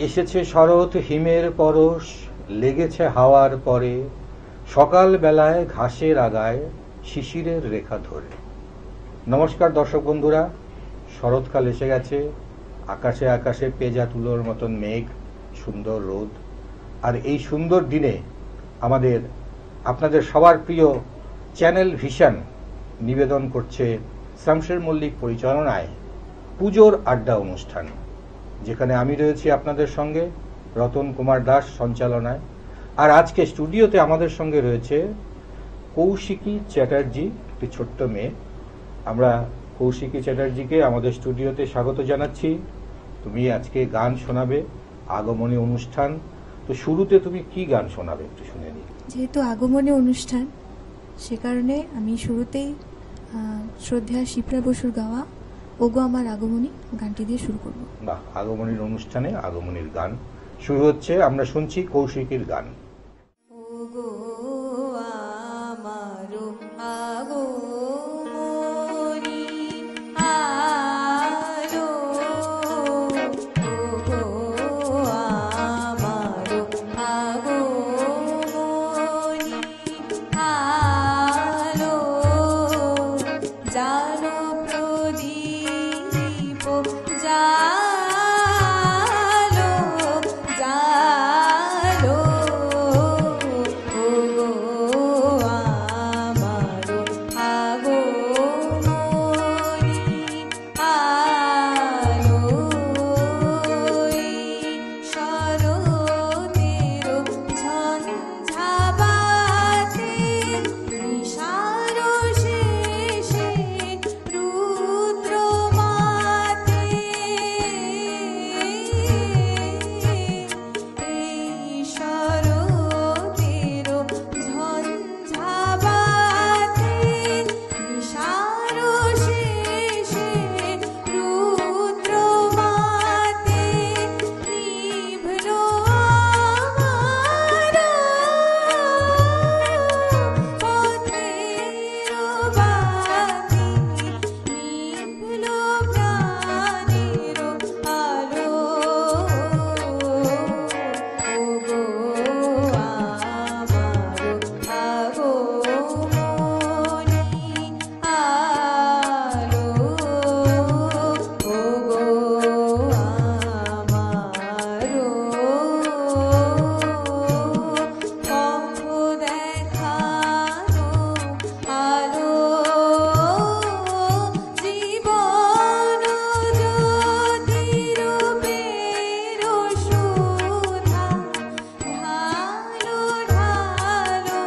এসেছে শরৎ হিমের পরশ, লেগেছে হাওয়ার পরে, সকাল বেলায় ঘাসের আগায় শিশিরের রেখা ধরে। নমস্কার দর্শক বন্ধুরা, শরৎকাল এসে গেছে। আকাশে আকাশে পেঁজা তুলোর মতন মেঘ, সুন্দর রোদ। আর এই সুন্দর দিনে আপনাদের সবার প্রিয় চ্যানেল ভিশন নিবেদন করছে শামশের মল্লিক পরিচালনায় পুজোর আড্ডা অনুষ্ঠান, যেখানে আমি রয়েছি আপনাদের সঙ্গে, রতন কুমার দাস সঞ্চালনায়। আর আজকে স্টুডিওতে আমাদের সঙ্গে রয়েছে কৌশিকী চ্যাটার্জি, একটি ছোট্ট মেয়ে। আমরা কৌশিকী চ্যাটার্জিকে আমাদের স্টুডিওতে স্বাগত জানাচ্ছি। তুমি আজকে গান শোনাবে, আগমনী অনুষ্ঠান। তো শুরুতে তুমি কি গান শোনাবে একটু শুনে নিই। যেহেতু আগমনী অনুষ্ঠান, সে কারণে আমি শুরুতেই শ্রদ্ধেয়া শিপ্রা বসুর গাওয়া ওগো আমার আগমনী গানটি দিয়ে শুরু করব। বাহ, আগমনীর অনুষ্ঠানে আগমনীর গান শুরু হচ্ছে। আমরা শুনছি কৌশিকীর গান। ওগো আমার আগমনী আলো, ওগো আমার আগমনী আলো, জানো প্রদীপ জালো জালো, ওগো আমার আগমনী আলো, শরতের ঝঞ্ঝাবাতে নিশার শেষে রুদ্র মাতে, এই শরতের ঝঞ্ঝাবাতে নিশার শেষে রুদ্র মাতে নিভল আমার পথের বাতি, নিভল প্রাণের আলো, ওগো আমার আগমনী আলো, ওগো আমার পথ দেখানো আলো, জীবন জ্যোতিরূপের সুধা, ঢালো ঢালো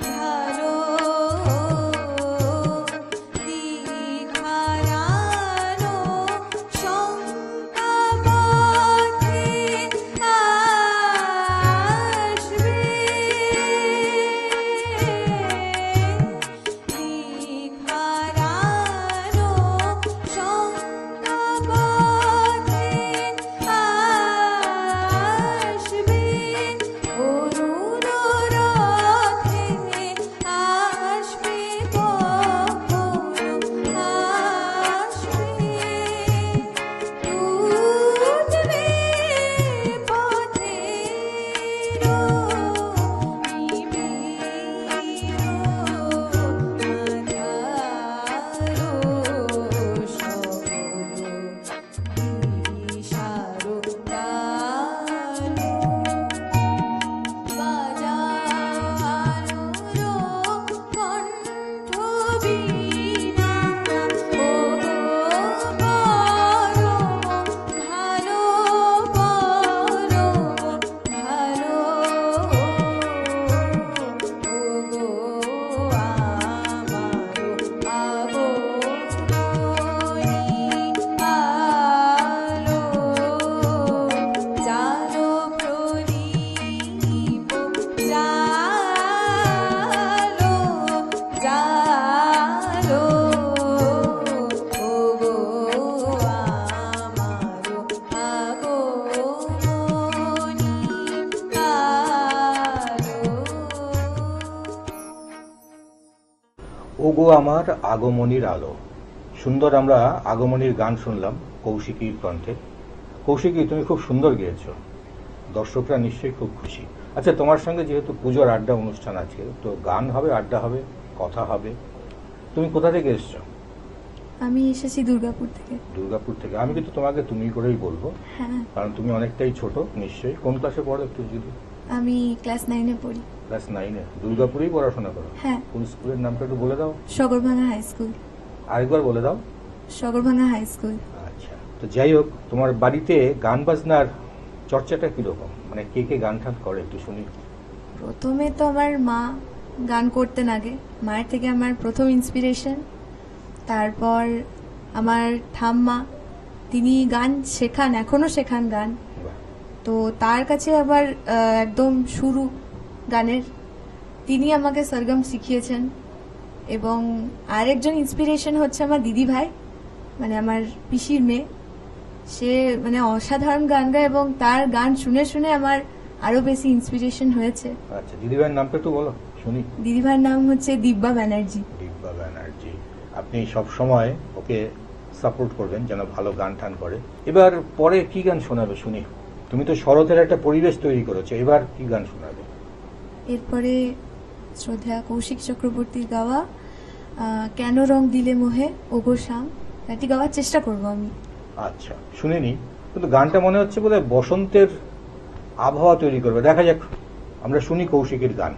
ঢালো, দিক হারানো শঙ্কা পথে আসবে, দিক হারানো শঙ্কা পথে আসবে, অরুণ রথে আসবে কখনো আসবে, উঠবে পথের নিবিড় আঁধারো, সকল দিশারো আলো, বাজানো কণ্ঠ বীণা, ওগো পরম ভালো পরম ভালো, ওগো আমার আগমনী আলো, জানো প্রদীপ জালো জালো, ওগো আমার আগমনী আলো। ওগো আমার আগমনীর আলো। সুন্দর আমরা আগমনীর গান শুনলাম কৌশিকীর কণ্ঠে। কৌশিকী, তুমি খুব সুন্দর গেয়েছো, দর্শকরা নিশ্চয়ই খুব খুশি। আচ্ছা, তোমার সঙ্গে যেহেতু পুজোর আড্ডা অনুষ্ঠান আছে, তো গান হবে, আড্ডা হবে, কথা হবে। তুমি কোথা থেকে এসছো? আমি এসেছি দুর্গাপুর থেকে। দুর্গাপুর থেকে। আমি কিন্তু তোমাকে তুমি করেই বলবো, হ্যাঁ, কারণ তুমি অনেকটাই ছোট নিশ্চয়ই। কোন ক্লাসে পড়ো একটু যদি? আমি ক্লাস 9-এ পড়ি। ক্লাস 9-এ। দুর্গাপুরেই পড়াশোনা করো? হ্যাঁ। কোন স্কুলের নামটা একটু বলে দাও। Sagarbhanga high school. আরেকবার বলে দাও। Sagarbhanga high school. আচ্ছা, তো যাই হোক, তোমার বাড়িতে গান বাজনার চর্চাটা কিরকম, মানে কে কে গান টান করে একটু শুনি। প্রথমে তো আমার মা গান করতেন আগে, মায়ের থেকে আমার প্রথম ইন্সপিরেশন। তারপর আমার ঠাম্মা, তিনি গান শেখান, এখনো শেখান গান। বাহ। তো তার কাছে আবার একদম শুরু গানের, তিনি আমাকে সরগম শিখিয়েছেন। এবং আরেকজন ইন্সপিরেশন হচ্ছে আমার দিদি ভাই, মানে আমার পিসির মেয়ে। সে মানে অসাধারণ গান গায় এবং তার গান শুনে শুনে আমার আরো বেশি ইন্সপিরেশন হয়েছে। আচ্ছা, দিদিভাইয়ের নামটা একটু বলো শুনি। দিদিভাইয়ের নাম হচ্ছে দিব্যা ব্যানার্জি। দিব্যা ব্যানার্জি। আপনি সব সময় ওকে সাপোর্ট করবেন যেন ভালো গান টান করে। এবার পরে কি গান শোনাবে শুনি? তুমি তো শরতের একটা পরিবেশ তৈরি করেছো, এবার কি গান শোনাবে? এরপরে শ্রদ্ধা কৌশিক চক্রবর্তীর গাওয়া কেন রং দিলে মোহে ওগো শাম, গানটি গাওয়ার চেষ্টা করব আমি। আচ্ছা, শুনিনি, কিন্তু গানটা মনে হচ্ছে বোধহয় বসন্তের আবহাওয়া তৈরি করবে। দেখা যাক, আমরা শুনি কৌশিকের গান।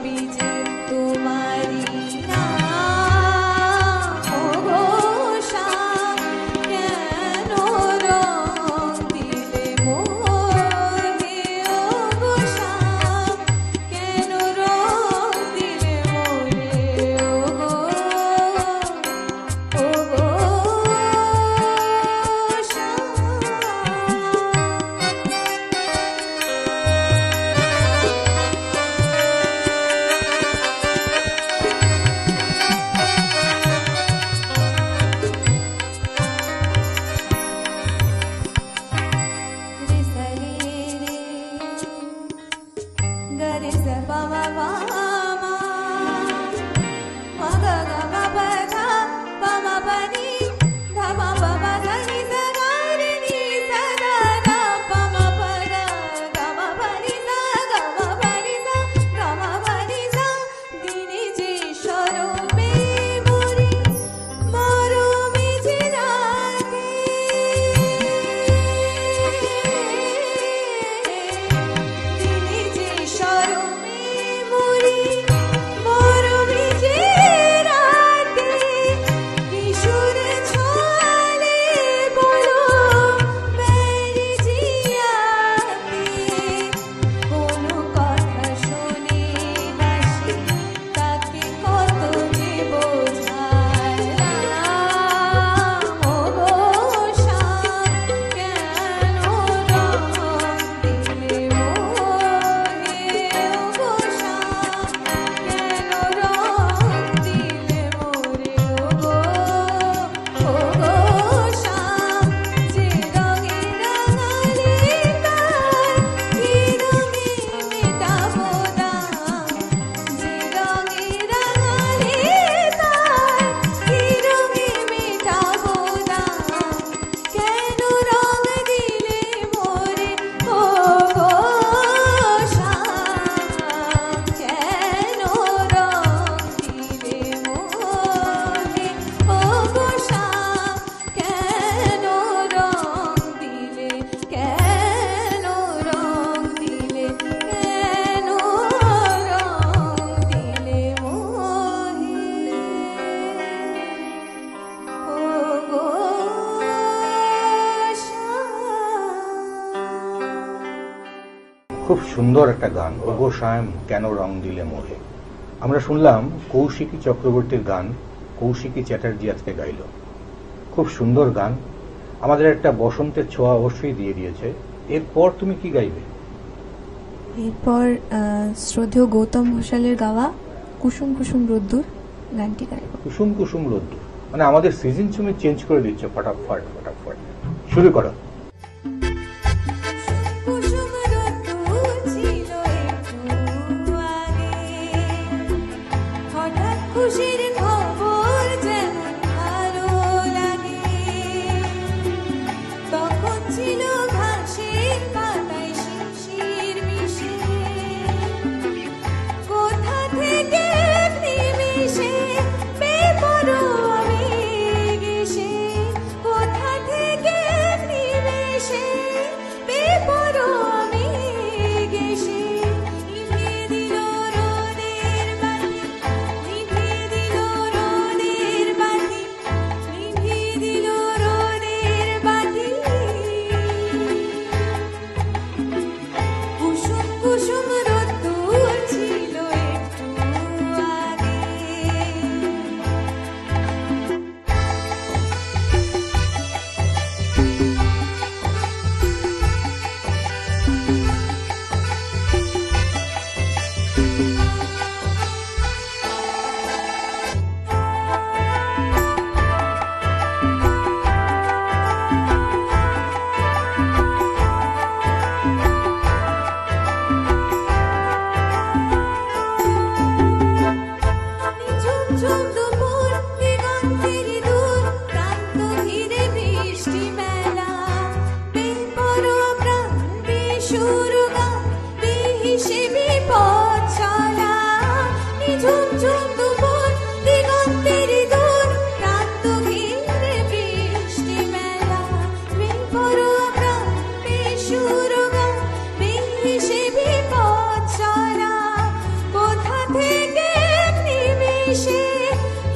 সবই যে তোমারই নাম। ওগো শ্যাম, কেন রং দিলে মোরে? ওগো শ্যাম, কেন রং দিলে মোরে? ওগো শ্যাম। রে সা রে রে, গা রে সা পা মা পা মা, মা গা গা মা পা ধা, পা মা পা নি, ধা মা পা পা ধা নি সা গা রে নি সা গা ধা, পা মা পা গা, গা মা পা নি সা, গা মা পা নি সা, গা মা পা নি সা। দিনে যে শরমে মরি, মরমে যে রাতে, দিনে যে শরমে মরি, মরমে যে রাতে, কিশোর ছলে বলো বেরি জিয়াতে, কোনো কথা শুনে হাসি, তাকে কত যে বোঝালাম। ওগো শ্যাম, কেন রং দিলে মোরে? ওগো শ্যাম, কেন রং দিলে মোরে? ওগো শ্যাম, যে রঙে রাঙালে তার, কি রঙে মেটাবো দাম? যে রঙে রাঙালে তার, কি রঙে মেটাবো দাম? কেন রং দিলে মোরে? ওগো শ্যাম, কেন রং দিলে মোরে? ওগো শ্যাম, কেন রং দিলে, কেন রং দিলে, কেন রং দিলে মোরে? ওগো শ্যাম। খুব সুন্দর একটা গান, ওগো শ্যাম কেন রং দিলে মোহে। আমরা শুনলাম কৌশিকী চক্রবর্তীর গান, কৌশিকী চ্যাটার্জি আজকে গাইল। খুব সুন্দর গান, আমাদের একটা বসন্তের ছোঁয়া অবশ্যই দিয়ে দিয়েছে। এরপর তুমি কি গাইবে? এরপর শ্রদ্ধেয় গৌতম ঘোষালের গাওয়া কুসুম কুসুম রোদ্দুর গানটি গাইব। কুসুম কুসুম রোদ্দুর, মানে আমাদের সিজন তুমি চেঞ্জ করে দিচ্ছ। ফটাফট ফটাফট শুরু করো। কুসুম রোদ্দুর ছিল একটু আগে, হঠাৎ খুশির খবর যেমন ভালো লাগে। তখন ছিল ঘাসের পাতায় শিশির মিশে, কোথা থেকে নিমিশে বেপরোয়া মেঘ এসে, কোথা থেকে নিমিশে বেপরোয়া মেঘ এসে, নিভিয়ে দিল রোদের বাতি, নিভিয়ে দিল নিমেষে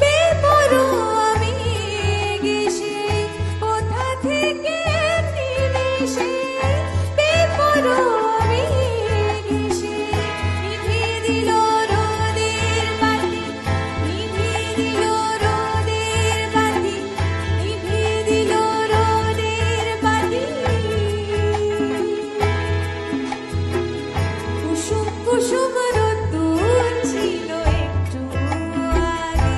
বেপরোয়া মেঘ এসে কোথা থেকে নিমেষে বেপরোয়া মেঘ এসে নিভিয়ে দিল রোদের বাতি, নিভিয়ে দিল রোদের বাতি, নিভিয়ে দিল রোদের বাতি। কুসুম কুসুম রোদ্দুর ছিল একটু আগে।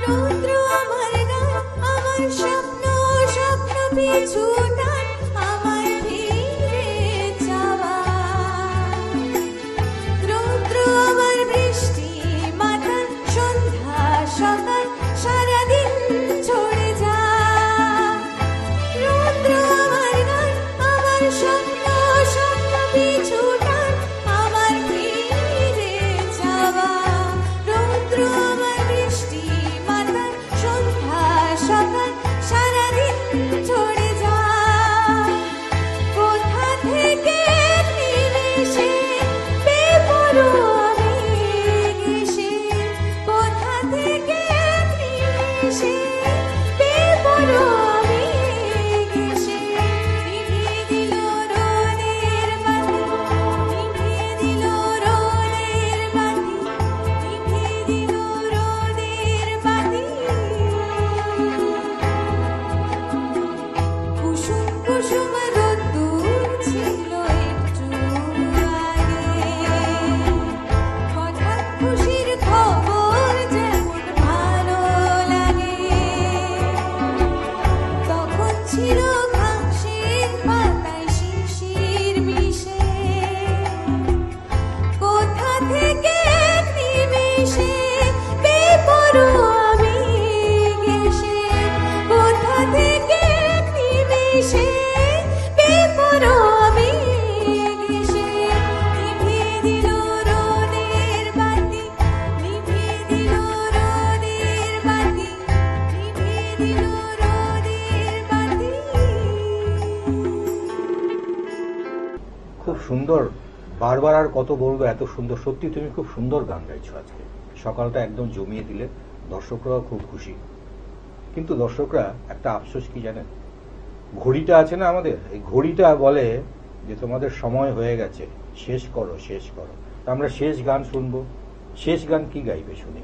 রৌদ্র আমার গান, আমার স্বপ্ন, স্বপ্ন পিছু টান, আমার ফিরে যাওয়া। রৌদ্র আমার বৃষ্টি মাতাল, সন্ধ্যা সকাল সারাদিন ছড়ে যায়। রৌদ্র আমার গান, আমার স্বপ্ন, স্বপ্ন পিছু টান, আমার ফিরে যাওয়া। রৌদ্র আমার বৃষ্টি মাতাল, সন্ধ্যা সকাল সারাদিন ছড়ে যায়। কোথা থেকে নিমেষে বেপরোয়া মেঘ এসে, কোথা থেকে নিমেষে বেপরোয়া মেঘ এসে নিভিয়ে দিল রোদের বাতি, নিভিয়ে দিল রোদের বাতি, নিভিয়ে দিল রোদের বাতি। কুসুম কুসুম রোদ্দুর ছিল একটু আগে। হঠাৎ খুশির খবর যেমন ভালো লাগে, তখন ছিল ঘাসের পাতায় শিশির মিশে। কোথা থেকে নিমেষে বেপরোয়া মেঘ এসে, কোথা থেকে নিমেষে বেপরোয়া মেঘ এসে নিভিয়ে দিল রোদের বাতি, নিভিয়ে দিল রোদের বাতি, নিভিয়ে দিল রোদের বাতি। খুব সুন্দর। বারবার আর কত বলবো, এত সুন্দর। সত্যি তুমি খুব সুন্দর গান গাইছো আজকে। সকালটা একদম জমিয়ে দিলে, দর্শকরাও খুব খুশি। কিন্তু দর্শকরা একটা আফসোস কি জানেন, ঘড়িটা আছে না আমাদের, এই ঘড়িটা বলে যে তোমাদের সময় হয়ে গেছে, শেষ করো শেষ করো। তা আমরা শেষ গান শুনবো। শেষ গান কি গাইবে শুনি?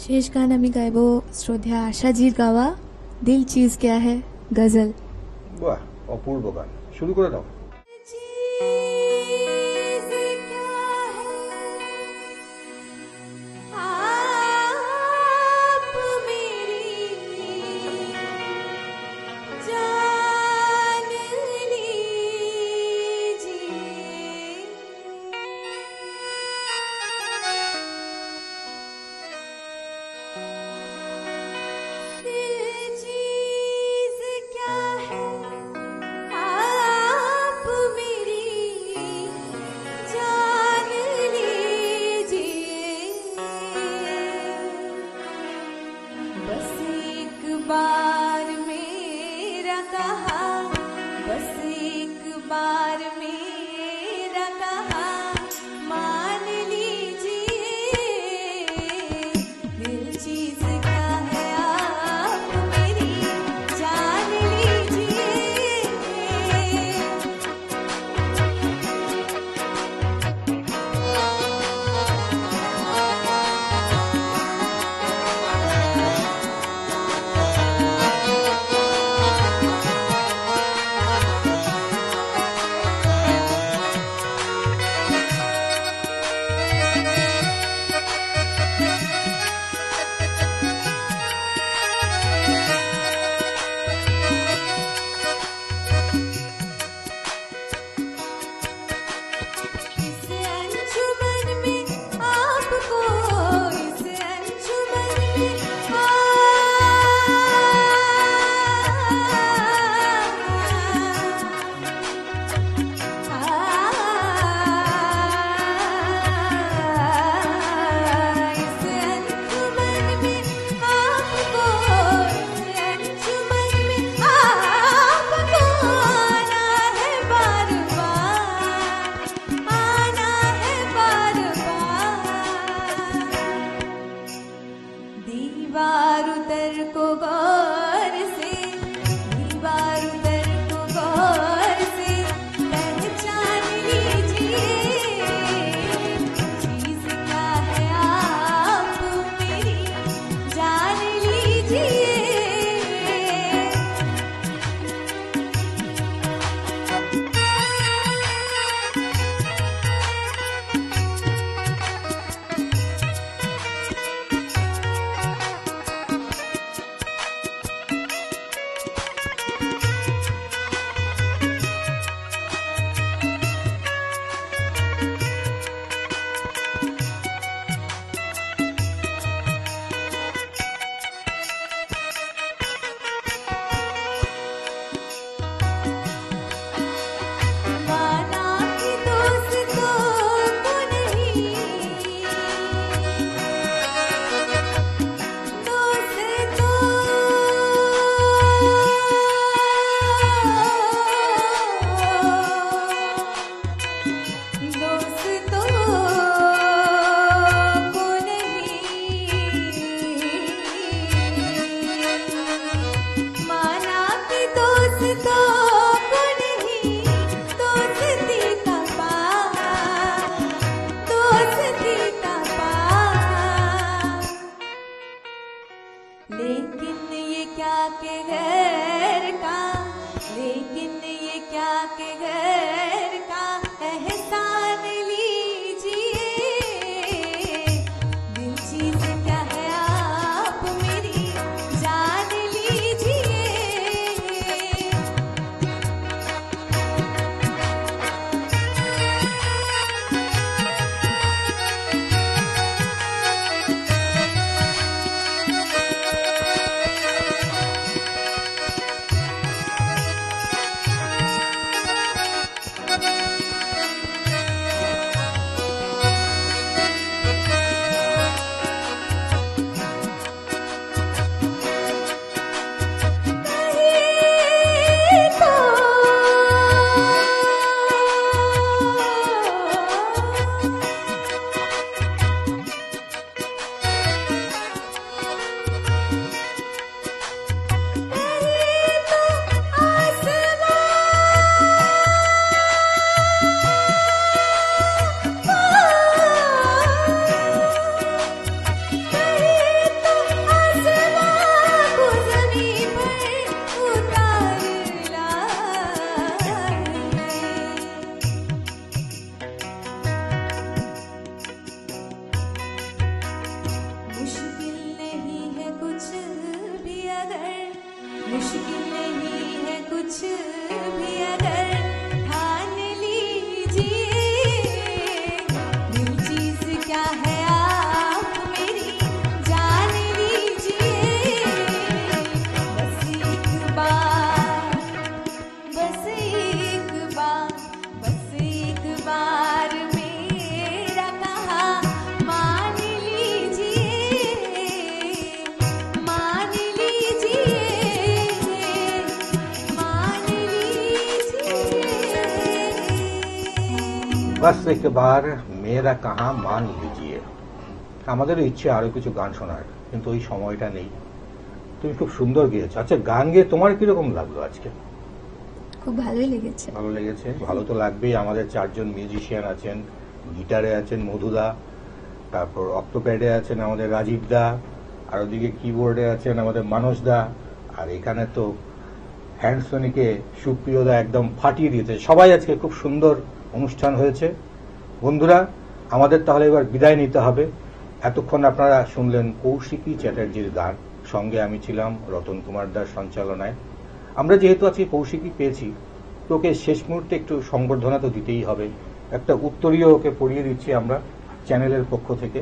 শেষ গান আমি গাইব শ্রদ্ধা আশাজির গাওয়া দিল চিজ ক্যা হ্যায় গজল। বাহ, অপূর্ব গান, শুরু করে দাও। आप को गौर से, दीवार उतर को गौर से पहचान लीजिए, चीज क्या है आप मेरी जान लीजिए। माना कि दोस्तों को नहीं, दोस्तों को नहीं, माना कि दोस्तों को नहीं, दोस्ती का पार, दोस्ती का पार। लेकिन ये क्या के घर का, लेकिन ये क्या के घर का एहसान लीजिए, दिल चीज क्या है आप मेरी जान लीजिए। मुश्किल नहीं है कुछ भी अगर ठान लीजिए, दिल चीज क्या है आप मेरी जान लीजिए। बस एक बार, बस एक बार, बस एक बार मेरा कहा मान लीजिए, मान लीजिए, मान लीजिए। বাস একবার মেয়েরা কাহা মান লিজিয়ে। আমাদেরও ইচ্ছে আরো কিছু গান শোনার, কিন্তু ওই সময়টা নেই। তুমি খুব সুন্দর গেয়েছো। আচ্ছা, গান গেয়ে তোমার কিরকম লাগলো আজকে? খুব ভালোই লেগেছে। ভালো লেগেছে? ভালো তো লাগবেই। আমাদের 4 জন মিউজিশিয়ান আছেন, গিটারে আছেন মধুদা, তারপর অক্টোপ্যাডে আছেন আমাদের রাজীব দা, আর ওদিকে কিবোর্ডে আছেন আমাদের মানস দা, আর এখানে তো হ্যান্ডসনিকে সুপ্রিয় দা একদম ফাটিয়ে দিয়েছে। সবাই আজকে খুব সুন্দর অনুষ্ঠান হয়েছে। বন্ধুরা, আমাদের তাহলে এবার বিদায় নিতে হবে। এতক্ষণ আপনারা শুনলেন কৌশিকী চ্যাটার্জির গান, সঙ্গে আমি ছিলাম রতন কুমার দার সঞ্চালনায়। আমরা যেহেতু আজকে কৌশিকী পেয়েছি, তো ওকে শেষ মুহূর্তে একটু সংবর্ধনা তো দিতেই হবে। একটা উত্তরীয় ওকে পড়িয়ে দিচ্ছি আমরা চ্যানেলের পক্ষ থেকে।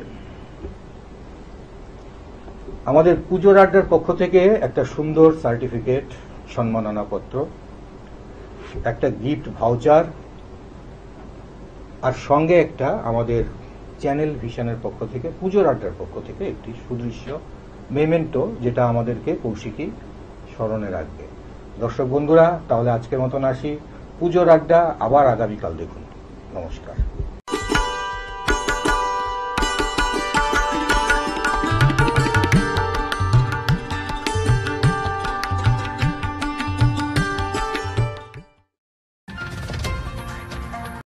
আমাদের পুজোর আড্ডার পক্ষ থেকে একটা সুন্দর সার্টিফিকেট, সম্মাননাপত্র, একটা গিফট ভাউচার, আর সঙ্গে একটা আমাদের চ্যানেল ভিশনের পক্ষ থেকে, পুজোর আড্ডার পক্ষ থেকে একটি সুদৃশ্য মেমেন্টো, যেটা আমাদেরকে কৌশিকী স্মরণে রাখবে। দর্শক বন্ধুরা, তাহলে আজকের মতন আসি। পুজোর আড্ডা আবার আগামীকাল দেখুন। নমস্কার।